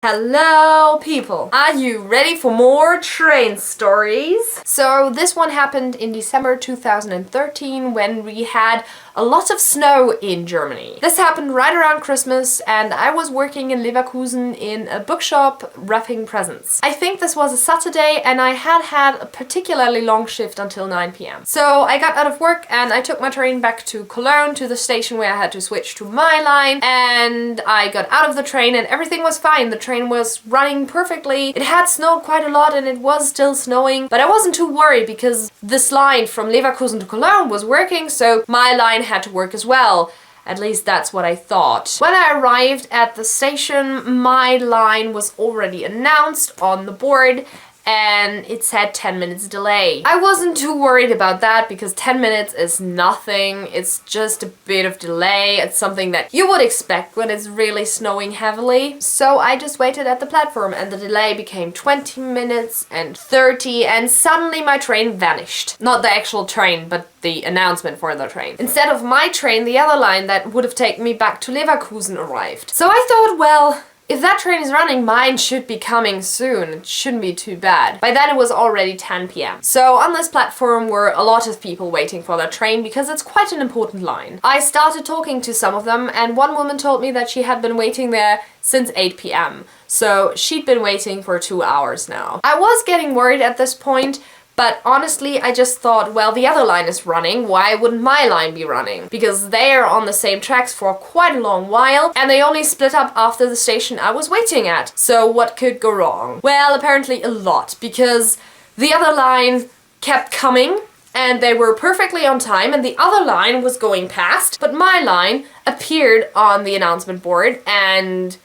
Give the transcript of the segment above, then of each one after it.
Hello people! Are you ready for more train stories? So this one happened in December 2013 when we had a lot of snow in Germany. This happened right around Christmas and I was working in Leverkusen in a bookshop wrapping presents. I think this was a Saturday and I had a particularly long shift until 9 p.m. So I got out of work and I took my train back to Cologne to the station where I had to switch to my line, and I got out of the train and everything was fine. The train was running perfectly. It had snowed quite a lot and it was still snowing, but I wasn't too worried because this line from Leverkusen to Cologne was working, so my line had to work as well. At least that's what I thought. When I arrived at the station, my line was already announced on the board and it said 10 minutes delay. I wasn't too worried about that because 10 minutes is nothing. It's just a bit of delay. It's something that you would expect when it's really snowing heavily. So I just waited at the platform and the delay became 20 minutes and 30 and suddenly my train vanished. Not the actual train, but the announcement for the train. Instead of my train, the other line that would have taken me back to Leverkusen arrived. So I thought, well, if that train is running, mine should be coming soon. It shouldn't be too bad. By then it was already 10 p.m. So on this platform were a lot of people waiting for their train because it's quite an important line. I started talking to some of them and one woman told me that she had been waiting there since 8 p.m. So she'd been waiting for 2 hours now. I was getting worried at this point, but honestly, I just thought, well, the other line is running, why wouldn't my line be running? Because they're on the same tracks for quite a long while, and they only split up after the station I was waiting at. So what could go wrong? Well, apparently a lot, because the other line kept coming, and they were perfectly on time, and the other line was going past, but my line appeared on the announcement board and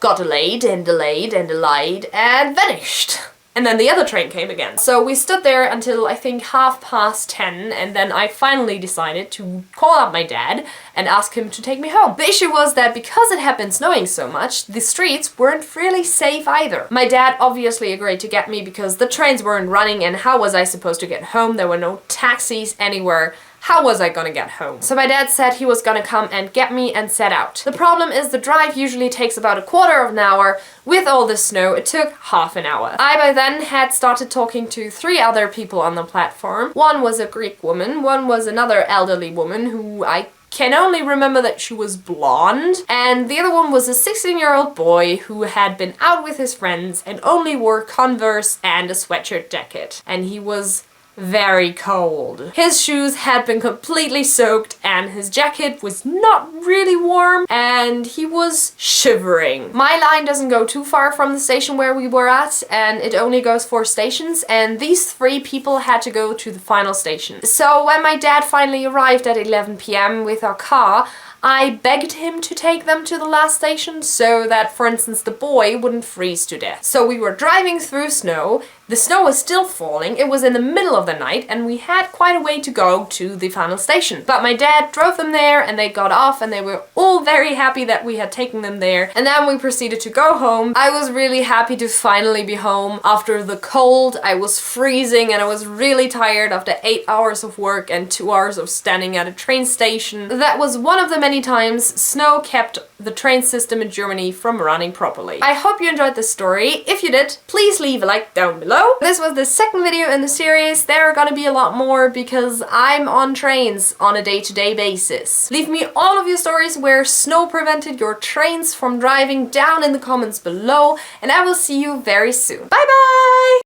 got delayed and delayed and delayed and vanished. And then the other train came again. So we stood there until I think 10:30, and then I finally decided to call up my dad and ask him to take me home. The issue was that because it had been snowing so much, the streets weren't really safe either. My dad obviously agreed to get me because the trains weren't running, and how was I supposed to get home? There were no taxis anywhere. How was I gonna get home? So my dad said he was gonna come and get me and set out. The problem is the drive usually takes about a quarter of an hour. With all the snow, it took half an hour. I by then had started talking to 3 other people on the platform. One was a Greek woman, one was another elderly woman who I can only remember that she was blonde, and the other one was a 16-year-old boy who had been out with his friends and only wore Converse and a sweatshirt jacket. And he was very cold. His shoes had been completely soaked and his jacket was not really warm and he was shivering. My line doesn't go too far from the station where we were at, and it only goes 4 stations, and these 3 people had to go to the final station. So when my dad finally arrived at 11 p.m. with our car, I begged him to take them to the last station so that, for instance, the boy wouldn't freeze to death. So we were driving through snow. The snow was still falling, it was in the middle of the night, and we had quite a way to go to the final station. But my dad drove them there and they got off and they were all very happy that we had taken them there. And then we proceeded to go home. I was really happy to finally be home after the cold. I was freezing and I was really tired after 8 hours of work and 2 hours of standing at a train station. That was one of the many times snow kept the train system in Germany from running properly. I hope you enjoyed this story. If you did, please leave a like down below. This was the second video in the series. There are gonna be a lot more because I'm on trains on a day-to-day basis. Leave me all of your stories where snow prevented your trains from driving down in the comments below, and I will see you very soon. Bye bye!